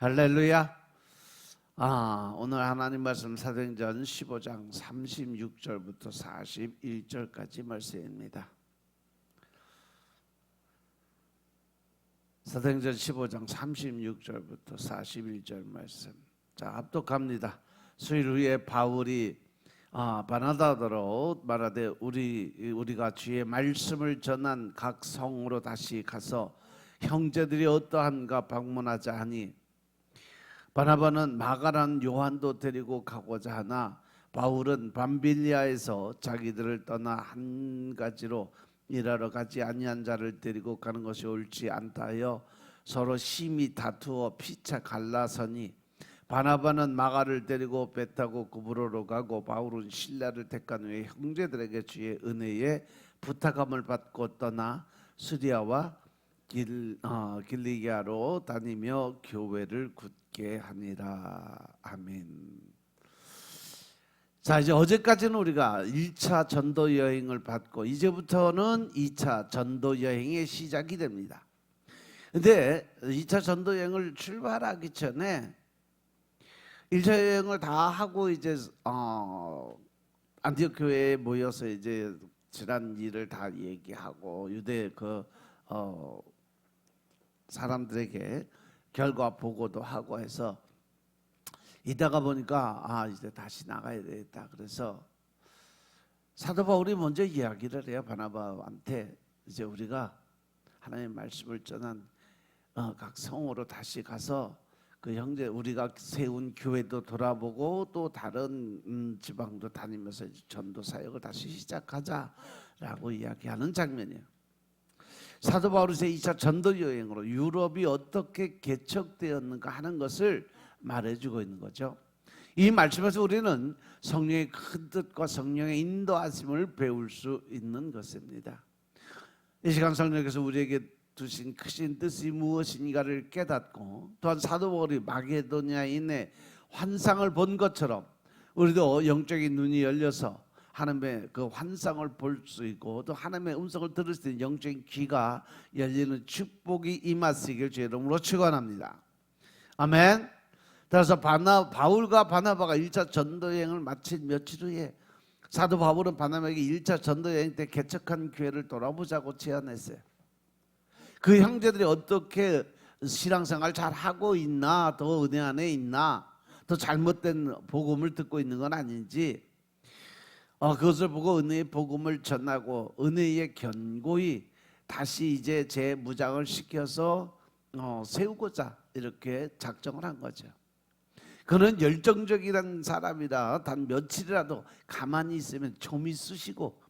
할렐루야. 오늘 하나님 말씀 사도행전 15장 36절부터 41절까지 말씀입니다. 사도행전 15장 36절부터 41절 말씀. 자, 합독합니다. 수일 후에 바울이 바나바더러 말하되 우리가 주의 말씀을 전한 각 성으로 다시 가서 형제들이 어떠한가 방문하자 하니, 바나바는 마가라는 요한도 데리고 가고자 하나 바울은 밤빌리아에서 자기들을 떠나 한 가지로 일하러 가지 아니한 자를 데리고 가는 것이 옳지 않다 하여 서로 심히 다투어 피차 갈라서니, 바나바는 마가를 데리고 배 타고 구브로로 가고 바울은 신라를 택한 후에 형제들에게 주의 은혜에 부탁함을 받고 떠나 수리아와 길리기아로 다니며 교회를 굳게 하니라. 아멘. 자, 이제 어제까지는 우리가 1차 전도 여행을 받고 이제부터는 2차 전도 여행의 시작이 됩니다. 근데 2차 전도 여행을 출발하기 전에 1차 여행을 다 하고 이제 안디옥 교회에 모여서 이제 지난 일을 다 얘기하고 유대 사람들에게 결과 보고도 하고 해서 이따가 보니까 이제 다시 나가야 되겠다. 그래서 사도 바울이 먼저 이야기를 해요. 바나바한테 이제 우리가 하나님의 말씀을 전한 각 성으로 다시 가서 그 형제 우리가 세운 교회도 돌아보고 또 다른 지방도 다니면서 전도 사역을 다시 시작하자라고 이야기하는 장면이에요. 사도 바울의 2차 전도 여행으로 유럽이 어떻게 개척되었는가 하는 것을 말해주고 있는 거죠. 이 말씀에서 우리는 성령의 큰 뜻과 성령의 인도하심을 배울 수 있는 것입니다. 이 시간 성령께서 우리에게 두신 크신 뜻이 무엇인가를 깨닫고, 또한 사도 바울이 마게도냐인의 환상을 본 것처럼 우리도 영적인 눈이 열려서 하나님의 그 환상을 볼 수 있고 또 하나님의 음성을 들을 수 있는 영적인 귀가 열리는 축복이 임하시길 주의 이름으로 축원합니다. 아멘. 따라서 바울과 바나바가 1차 전도여행을 마친 며칠 후에 사도 바울은 바나바에게 1차 전도여행 때 개척한 교회를 돌아보자고 제안했어요. 그 형제들이 어떻게 신앙생활 잘 하고 있나, 더 은혜 안에 있나, 더 잘못된 복음을 듣고 있는 건 아닌지, 그것을 보고 은혜의 복음을 전하고 은혜의 견고히 다시 이제 재무장을 시켜서 세우고자 이렇게 작정을 한 거죠. 그는 열정적이란 사람이라 단 며칠이라도 가만히 있으면 좀이 쑤시고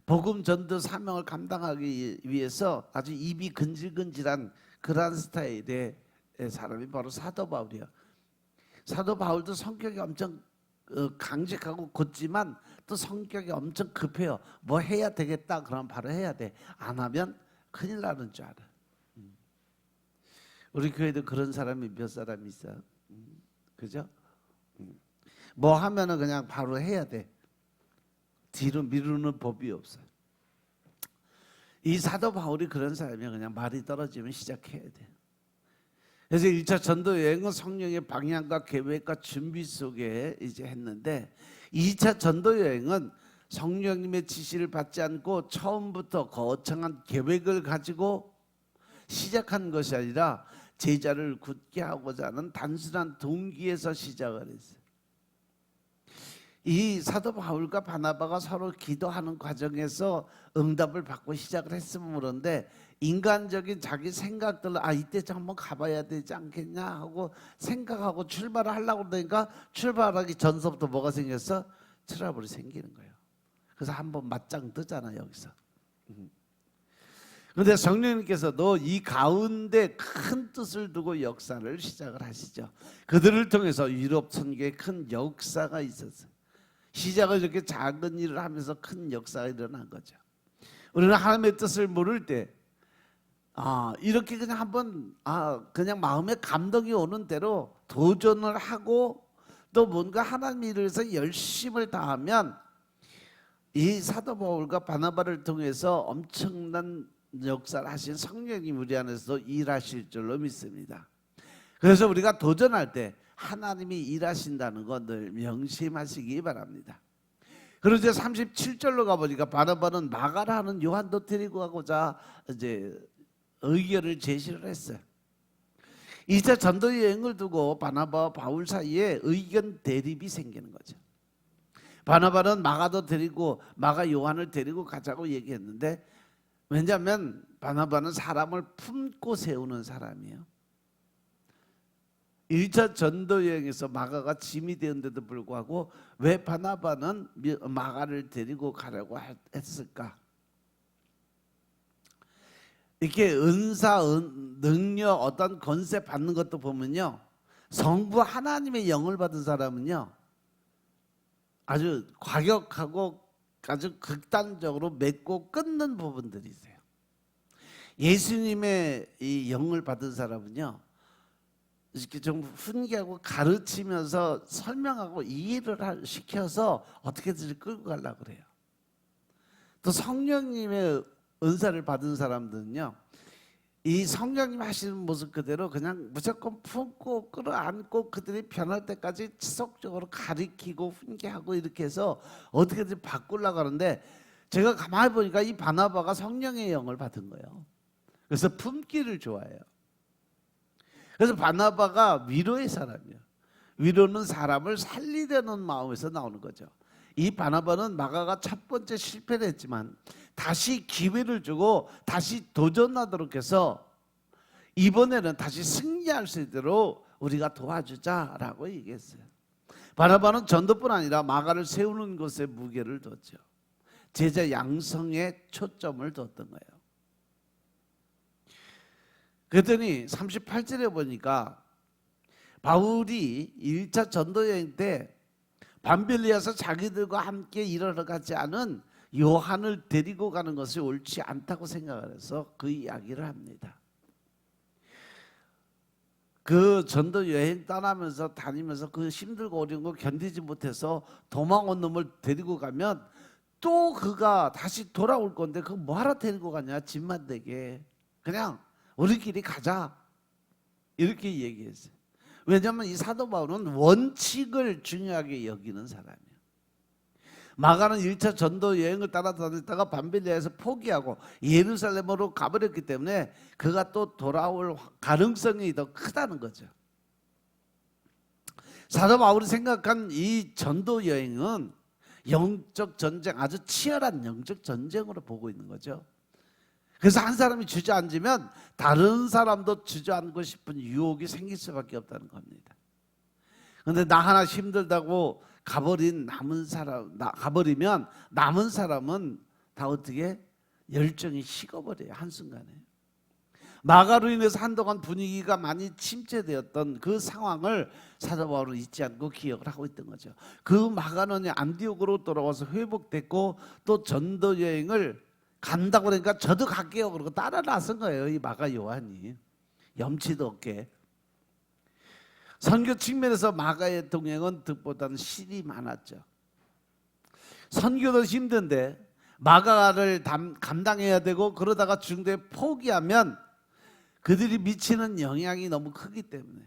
복음 전도 사명을 감당하기 위해서 아주 입이 근질근질한 그러한 스타일의 사람이 바로 사도 바울이야. 사도 바울도 성격이 엄청 강직하고 곧지만 또 성격이 엄청 급해요. 뭐 해야 되겠다 그러면 바로 해야 돼. 안 하면 큰일 나는 줄 알아. 우리 교회도 그런 사람이 몇 사람 있어. 그죠? 뭐 하면은 그냥 바로 해야 돼. 뒤로 미루는 법이 없어요. 이 사도 바울이 그런 사람이야. 그냥 말이 떨어지면 시작해야 돼. 그래서 1차 전도 여행은 성령의 방향과 계획과 준비 속에 이제 했는데, 2차 전도 여행은 성령님의 지시를 받지 않고 처음부터 거창한 계획을 가지고 시작한 것이 아니라 제자를 굳게 하고자 하는 단순한 동기에서 시작을 했어요. 이 사도 바울과 바나바가 서로 기도하는 과정에서 응답을 받고 시작을 했으면 모르는데, 인간적인 자기 생각들로 이때 좀 한번 가봐야 되지 않겠냐 하고 생각하고 출발을 하려고 그러니까 출발하기 전서부터 뭐가 생겼어? 트러블이 생기는 거예요. 그래서 한번 맞짱 뜨잖아 여기서. 그런데 성령님께서 너 이 가운데 큰 뜻을 두고 역사를 시작을 하시죠. 그들을 통해서 유럽 선교에 큰 역사가 있었어요. 시작을 이렇게 작은 일을 하면서 큰 역사가 일어난 거죠. 우리는 하나님의 뜻을 모를 때 이렇게 그냥 한번 그냥 마음에 감동이 오는 대로 도전을 하고 또 뭔가 하나님 일을 위해서 열심을 다하면 이 사도 바울과 바나바를 통해서 엄청난 역사를 하신 성령님 우리 안에서 일하실 줄로 믿습니다. 그래서 우리가 도전할 때 하나님이 일하신다는 거 늘 명심하시기 바랍니다. 그리고 이제 37절로 가보니까 바나바는 마가라는 요한도 데리고 가고자 이제 의견을 제시를 했어요. 2차 전도 여행을 두고 바나바와 바울 사이에 의견 대립이 생기는 거죠. 바나바는 마가도 데리고 마가 요한을 데리고 가자고 얘기했는데, 왜냐하면 바나바는 사람을 품고 세우는 사람이에요. 1차 전도 여행에서 마가가 짐이 되었는데도 불구하고 왜 바나바는 마가를 데리고 가려고 했을까? 이렇게 은사, 능력, 어떤 권세 받는 것도 보면요, 성부 하나님의 영을 받은 사람은요 아주 과격하고 아주 극단적으로 맺고 끊는 부분들이 있어요. 예수님의 이 영을 받은 사람은요 이렇게 좀 훈계하고 가르치면서 설명하고 이해를 시켜서 어떻게든 끌고 가려고 그래요. 또 성령님의 은사를 받은 사람들은요 이 성령님 하시는 모습 그대로 그냥 무조건 품고 끌어안고 그들이 변할 때까지 지속적으로 가리키고 훈계하고 이렇게 해서 어떻게든 바꾸려고 하는데, 제가 가만히 보니까 이 바나바가 성령의 영을 받은 거예요. 그래서 품기를 좋아해요. 그래서 바나바가 위로의 사람이에요. 위로는 사람을 살리려는 마음에서 나오는 거죠. 이 바나바는 마가가 첫 번째 실패를 했지만 다시 기회를 주고 다시 도전하도록 해서 이번에는 다시 승리할 수 있도록 우리가 도와주자라고 얘기했어요. 바나바는 전도뿐 아니라 마가를 세우는 것에 무게를 뒀죠. 제자 양성에 초점을 뒀던 거예요. 그랬더니 38절에 보니까 바울이 1차 전도여행 때 밤빌리아서 자기들과 함께 일하러 가지 않은 요한을 데리고 가는 것이 옳지 않다고 생각을 해서 그 이야기를 합니다. 그 전도 여행 떠나면서 다니면서 그 힘들고 어려운 거 견디지 못해서 도망온 놈을 데리고 가면 또 그가 다시 돌아올 건데 그거 뭐하러 데리고 가냐, 집만 되게 그냥 우리끼리 가자 이렇게 얘기했어요. 왜냐하면 이 사도 바울은 원칙을 중요하게 여기는 사람이에요. 마가는 1차 전도 여행을 따라다녔다가 밤빌리아에서 포기하고 예루살렘으로 가버렸기 때문에 그가 또 돌아올 가능성이 더 크다는 거죠. 사도 바울이 생각한 이 전도 여행은 영적 전쟁, 아주 치열한 영적 전쟁으로 보고 있는 거죠. 그래서 한 사람이 주저앉으면 다른 사람도 주저앉고 싶은 유혹이 생길 수밖에 없다는 겁니다. 그런데 나 하나 힘들다고 가버리면 남은 사람은 다 어떻게 열정이 식어버려요, 한순간에. 마가로 인해서 한동안 분위기가 많이 침체되었던 그 상황을 사도 바울은 잊지 않고 기억을 하고 있던 거죠. 그 마가는 안디옥으로 돌아와서 회복됐고 또 전도 여행을 간다고 그러니까 저도 갈게요 그러고 따라 나선 거예요, 이 마가 요한이. 염치도 없게. 선교 측면에서 마가의 동행은 득보다는 실이 많았죠. 선교도 힘든데 마가를 감당해야 되고 그러다가 중도에 포기하면 그들이 미치는 영향이 너무 크기 때문에.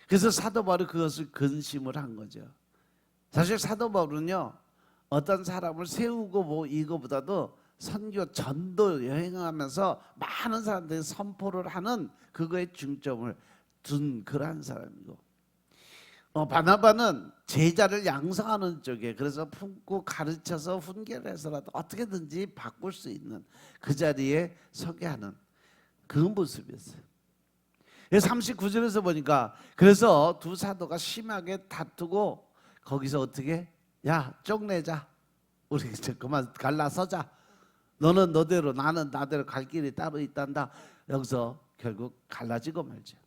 그래서 사도 바울이 그것을 근심을 한 거죠. 사실 사도 바울은요 어떤 사람을 세우고 뭐 이거보다도 선교 전도 여행하면서 많은 사람들이 선포를 하는 그거에 중점을 둔 그러한 사람이고, 바나바는 제자를 양성하는 쪽에, 그래서 품고 가르쳐서 훈계를 해서라도 어떻게든지 바꿀 수 있는 그 자리에 서게 하는 그 모습이었어요. 39절에서 보니까 그래서 두 사도가 심하게 다투고 거기서 어떻게, 야 쪽내자, 우리 그만 갈라서자, 너는 너대로 나는 나대로 갈 길이 따로 있단다. 여기서 결국 갈라지고 말죠.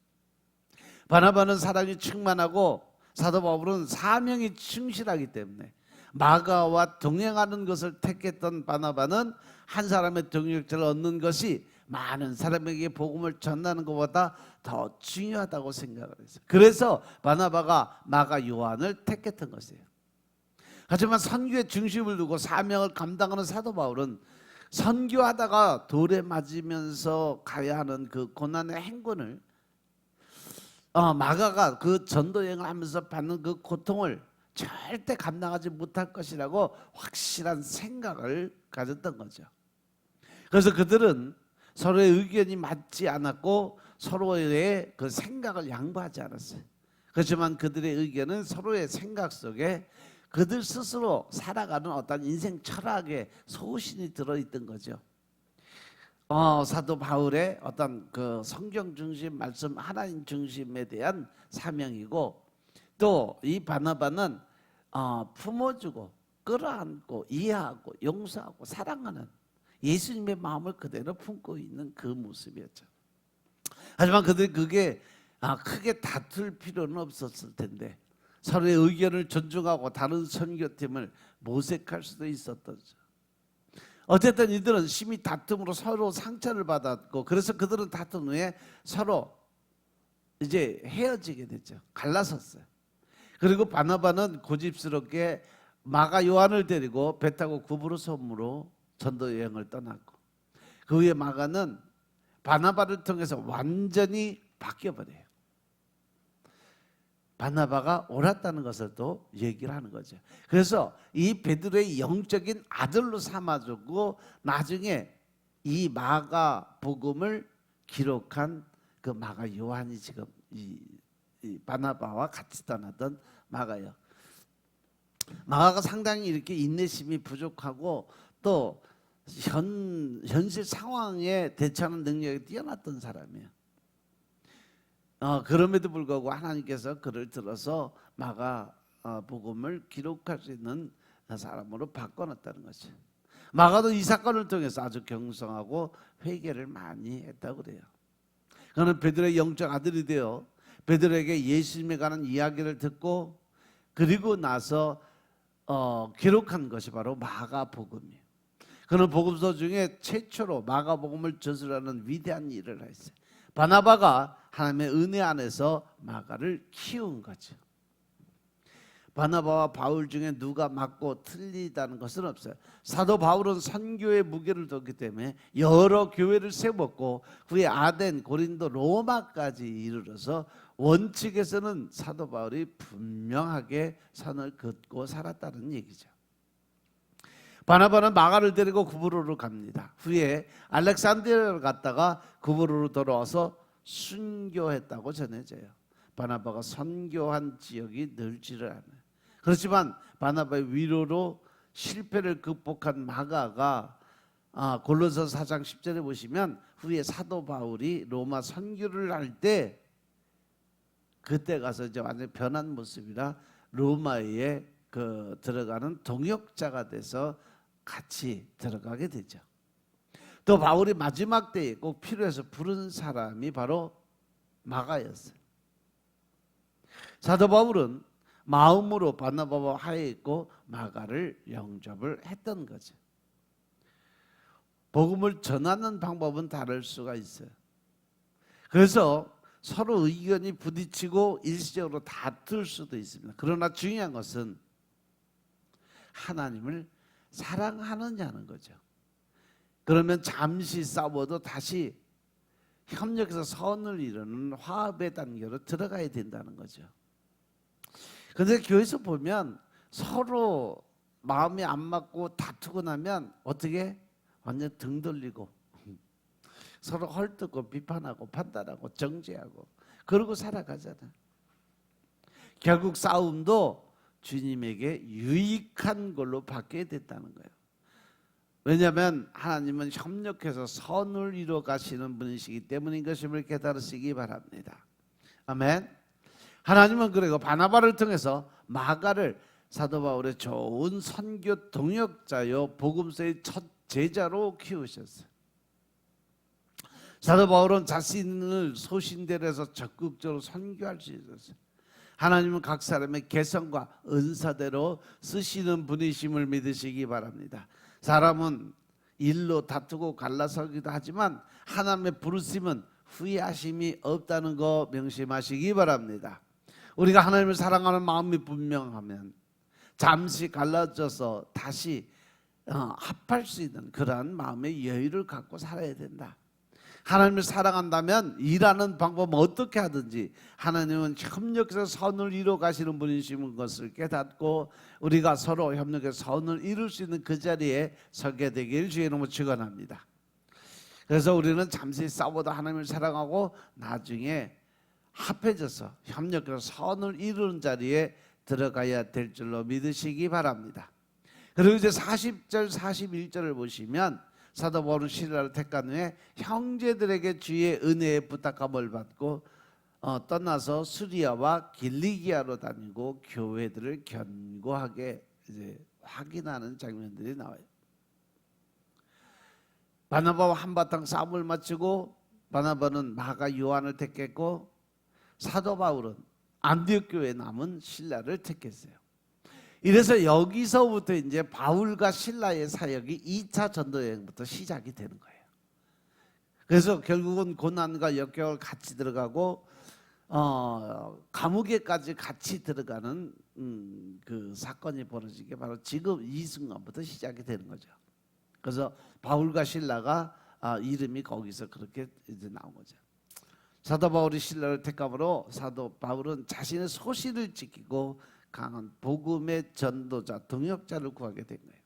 바나바는 사랑이 충만하고 사도 바울은 사명이 충실하기 때문에 마가와 동행하는 것을 택했던 바나바는 한 사람의 동역자를 얻는 것이 많은 사람에게 복음을 전하는 것보다 더 중요하다고 생각을 했어요. 그래서 바나바가 마가 요한을 택했던 것이에요. 하지만 선교의 중심을 두고 사명을 감당하는 사도 바울은 선교하다가 돌에 맞으면서 가야 하는 그 고난의 행군을 마가가 그 전도 여행을 하면서 받는 그 고통을 절대 감당하지 못할 것이라고 확실한 생각을 가졌던 거죠. 그래서 그들은 서로의 의견이 맞지 않았고 서로의 그 생각을 양보하지 않았어요. 그렇지만 그들의 의견은 서로의 생각 속에 그들 스스로 살아가는 어떤 인생 철학의 소신이 들어있던 거죠. 사도 바울의 어떤 그 성경 중심 말씀 하나님 중심에 대한 사명이고, 또 이 바나바는 품어주고 끌어안고 이해하고 용서하고 사랑하는 예수님의 마음을 그대로 품고 있는 그 모습이었죠. 하지만 그들이 그게 크게 다툴 필요는 없었을 텐데 서로의 의견을 존중하고 다른 선교팀을 모색할 수도 있었던죠. 어쨌든 이들은 심히 다툼으로 서로 상처를 받았고, 그래서 그들은 다툰 후에 서로 이제 헤어지게 됐죠. 갈라섰어요. 그리고 바나바는 고집스럽게 마가 요한을 데리고 배 타고 구브로 섬으로 전도 여행을 떠났고, 그 후에 마가는 바나바를 통해서 완전히 바뀌어버려요. 바나바가 옳았다는 것을 또 얘기를 하는 거죠. 그래서 이 베드로의 영적인 아들로 삼아주고 나중에 이 마가 복음을 기록한 그 마가 요한이 지금 이 바나바와 같이 떠나던 마가요. 마가가 상당히 이렇게 인내심이 부족하고 또 현실 상황에 대처하는 능력이 뛰어났던 사람이에요. 그럼에도 불구하고 하나님께서 그를 들어서 마가 복음을 기록할 수 있는 사람으로 바꿔놨다는 거죠. 마가도 이 사건을 통해서 아주 경성하고 회개를 많이 했다고 그래요. 그는 베드로의 영적 아들이 되어 베드로에게 예수님에 관한 이야기를 듣고 그리고 나서 기록한 것이 바로 마가복음이에요. 그는 복음서 중에 최초로 마가복음을 저술하는 위대한 일을 했어요. 바나바가 하나님의 은혜 안에서 마가를 키운 거죠. 바나바와 바울 중에 누가 맞고 틀리다는 것은 없어요. 사도 바울은 선교의 무게를 뒀기 때문에 여러 교회를 세웠고 그의 아덴, 고린도, 로마까지 이르러서 원칙에서는 사도 바울이 분명하게 선을 긋고 살았다는 얘기죠. 바나바는 마가를 데리고 구브로로 갑니다. 후에 알렉산드리아를 갔다가 구브로로 돌아와서 순교했다고 전해져요. 바나바가 선교한 지역이 늘지를 않아요. 그렇지만 바나바의 위로로 실패를 극복한 마가가 골로새 4장 10절에 보시면 후에 사도 바울이 로마 선교를 할 때 그때 가서 이제 완전히 변한 모습이라 로마에 들어가는 동역자가 돼서 같이 들어가게 되죠. 또 바울이 마지막 때에 꼭 필요해서 부른 사람이 바로 마가였어요. 사도 바울은 마음으로 바나바와 화해했고 마가를 영접을 했던 거죠. 복음을 전하는 방법은 다를 수가 있어요. 그래서 서로 의견이 부딪히고 일시적으로 다툴 수도 있습니다. 그러나 중요한 것은 하나님을 사랑하느냐는 거죠. 그러면 잠시 싸워도 다시 협력해서 선을 이루는 화합의 단계로 들어가야 된다는 거죠. 그런데 교회에서 보면 서로 마음이 안 맞고 다투고 나면 어떻게 완전 등 돌리고 서로 헐뜯고 비판하고 판단하고 정죄하고 그러고 살아가잖아요. 결국 싸움도 주님에게 유익한 걸로 바뀌어야 됐다는 거예요. 왜냐하면 하나님은 협력해서 선을 이루어 가시는 분이시기 때문인 것임을 깨달으시기 바랍니다. 아멘. 하나님은 그리고 바나바를 통해서 마가를 사도 바울의 좋은 선교 동역자요 복음서의 첫 제자로 키우셨어요. 사도 바울은 자신을 소신대로 해서 적극적으로 선교할 수 있었어요. 하나님은 각 사람의 개성과 은사대로 쓰시는 분이심을 믿으시기 바랍니다. 사람은 일로 다투고 갈라서기도 하지만 하나님의 부르심은 후회하심이 없다는 거 명심하시기 바랍니다. 우리가 하나님을 사랑하는 마음이 분명하면 잠시 갈라져서 다시 합할 수 있는 그러한 마음의 여유를 갖고 살아야 된다. 하나님을 사랑한다면 일하는 방법은 어떻게 하든지 하나님은 협력해서 선을 이루어 가시는 분이신 것을 깨닫고 우리가 서로 협력해서 선을 이룰 수 있는 그 자리에 서게 되길 주의 이름으로 축원합니다. 그래서 우리는 잠시 싸워도 하나님을 사랑하고 나중에 합해져서 협력해서 선을 이루는 자리에 들어가야 될 줄로 믿으시기 바랍니다. 그리고 이제 40절 41절을 보시면 사도 바울은 신라를 택한 후에 형제들에게 주의 은혜의 부탁함을 받고 떠나서 수리아와 길리기아로 다니고 교회들을 견고하게 이제 확인하는 장면들이 나와요. 바나바와 한바탕 싸움을 마치고 바나바는 마가 요한을 택했고 사도 바울은 안디옥 교회에 남은 신라를 택했어요. 이래서 여기서부터 이제 바울과 신라의 사역이 2차 전도 여행부터 시작이 되는 거예요. 그래서 결국은 고난과 역경을 같이 들어가고 감옥에까지 같이 들어가는 그 사건이 벌어지게 바로 지금 이 순간부터 시작이 되는 거죠. 그래서 바울과 신라가 이름이 거기서 그렇게 이제 나온 거죠. 사도 바울이 신라를 택함으로 사도 바울은 자신의 소신을 지키고 강한 복음의 전도자, 동역자를 구하게 된 거예요.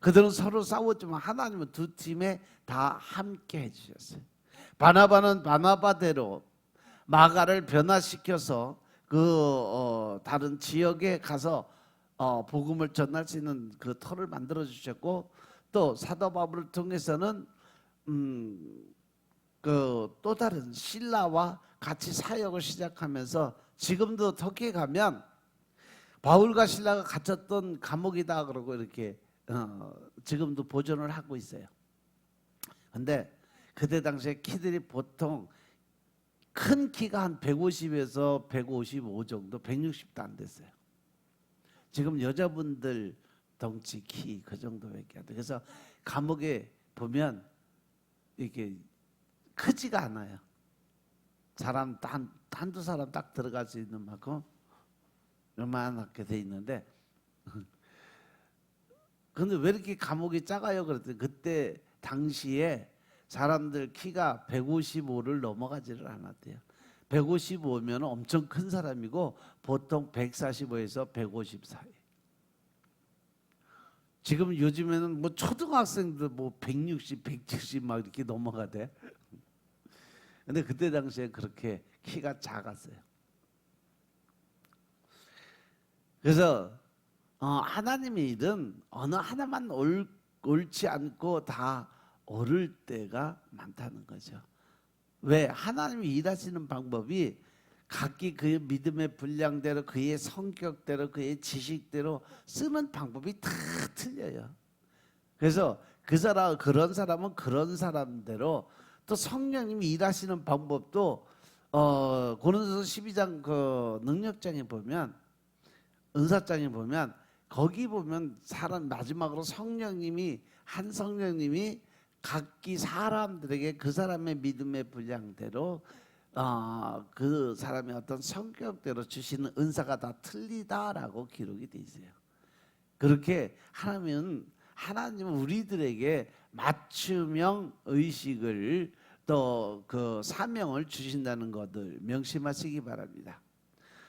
그들은 서로 싸웠지만 하나님은 두 팀에 다 함께 해주셨어요. 바나바는 바나바대로 마가를 변화시켜서 그 다른 지역에 가서 복음을 전할 수 있는 그 터를 만들어 주셨고, 또 사도 바울을 통해서는 그 또 다른 신라와 같이 사역을 시작하면서 지금도 터키에 가면 바울과 신라가 갇혔던 감옥이다 그러고 이렇게 지금도 보존을 하고 있어요. 근데 그때 당시에 키들이 보통 큰 키가 한 150에서 155 정도, 160도 안 됐어요. 지금 여자분들 덩치 키 그 정도밖에 안 돼. 그래서 감옥에 보면 이렇게 크지가 않아요. 사람 한두 사람 딱 들어갈 수 있는 만큼 요만하게 돼 있는데, 근데 왜 이렇게 감옥이 작아요? 그랬더니 그때 당시에 사람들 키가 155를 넘어가지를 않았대요. 155면 엄청 큰 사람이고 보통 145에서 150 사이. 지금 요즘에는 뭐 초등학생들 뭐 160, 170 막 이렇게 넘어가대. 근데 그때 당시에 그렇게 키가 작았어요. 그래서 하나님의 일은 어느 하나만 옳지 않고 다 옳을 때가 많다는 거죠. 왜? 하나님이 일하시는 방법이 각기 그의 믿음의 분량대로, 그의 성격대로, 그의 지식대로 쓰는 방법이 다 틀려요. 그래서 그런 사람은 그런 사람대로, 또 성령님이 일하시는 방법도 고린도서 12장 그 능력장에 보면, 은사장에 보면, 거기 보면 사람 마지막으로 성령님이 한 성령님이 각기 사람들에게 그 사람의 믿음의 분량대로 그 사람의 어떤 성격대로 주시는 은사가 다 틀리다라고 기록이 돼 있어요. 그렇게 하나님은 우리들에게 맞춤형 의식을 또 그 사명을 주신다는 것을 명심하시기 바랍니다.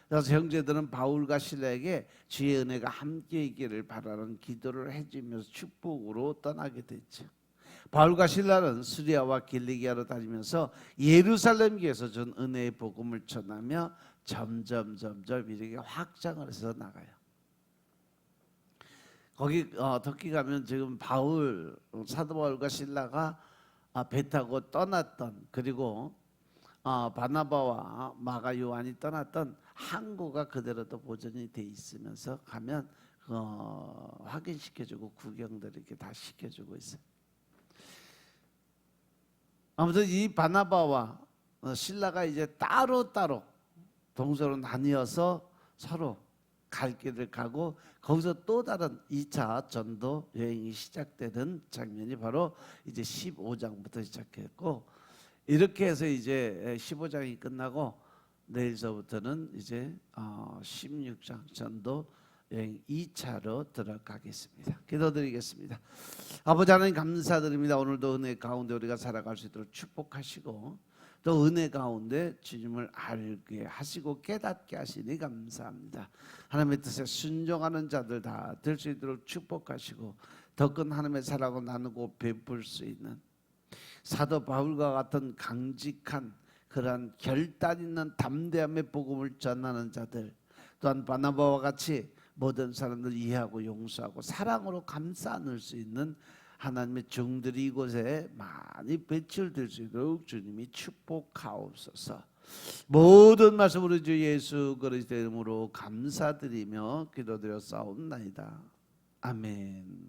그래서 형제들은 바울과 실라에게 주의 은혜가 함께 있기를 바라는 기도를 해주면서 축복으로 떠나게 됐죠. 바울과 실라는 수리아와 길리기아로 다니면서 예루살렘 교회에서 준 은혜의 복음을 전하며 점점 이렇게 확장을 해서 나가요. 거기 터키 가면 지금 사도 바울과 실라가 배 타고 떠났던, 그리고 바나바와 마가 요한이 떠났던 항구가 그대로도 보존이 돼 있으면서 가면 확인시켜주고 구경들 이렇게 다 시켜주고 있어요. 아무튼 이 바나바와 실라가 이제 따로 동서로 나뉘어서 서로 갈 길을 가고, 거기서 또 다른 2차 전도 여행이 시작되는 장면이 바로 이제 15장부터 시작했고, 이렇게 해서 이제 15장이 끝나고 내일서부터는 이제 16장 전도 여행 2차로 들어가겠습니다. 기도드리겠습니다. 아버지 하나님 감사드립니다. 오늘도 은혜 가운데 우리가 살아갈 수 있도록 축복하시고 또 은혜 가운데 주님을 알게 하시고 깨닫게 하시니 감사합니다. 하나님의 뜻에 순종하는 자들 다 될 수 있도록 축복하시고 더 큰 하나님의 사랑을 나누고 베풀 수 있는 사도 바울과 같은 강직한 그러한 결단 있는 담대함의 복음을 전하는 자들, 또한 바나바와 같이 모든 사람들 이해하고 용서하고 사랑으로 감싸 안을 수 있는 하나님의 종들이 이곳에 많이 배출될 수 있도록 주님이 축복하옵소서. 모든 말씀 우리 주 예수 그리스도의 이름으로 감사드리며 기도드려 싸움나이다. 아멘.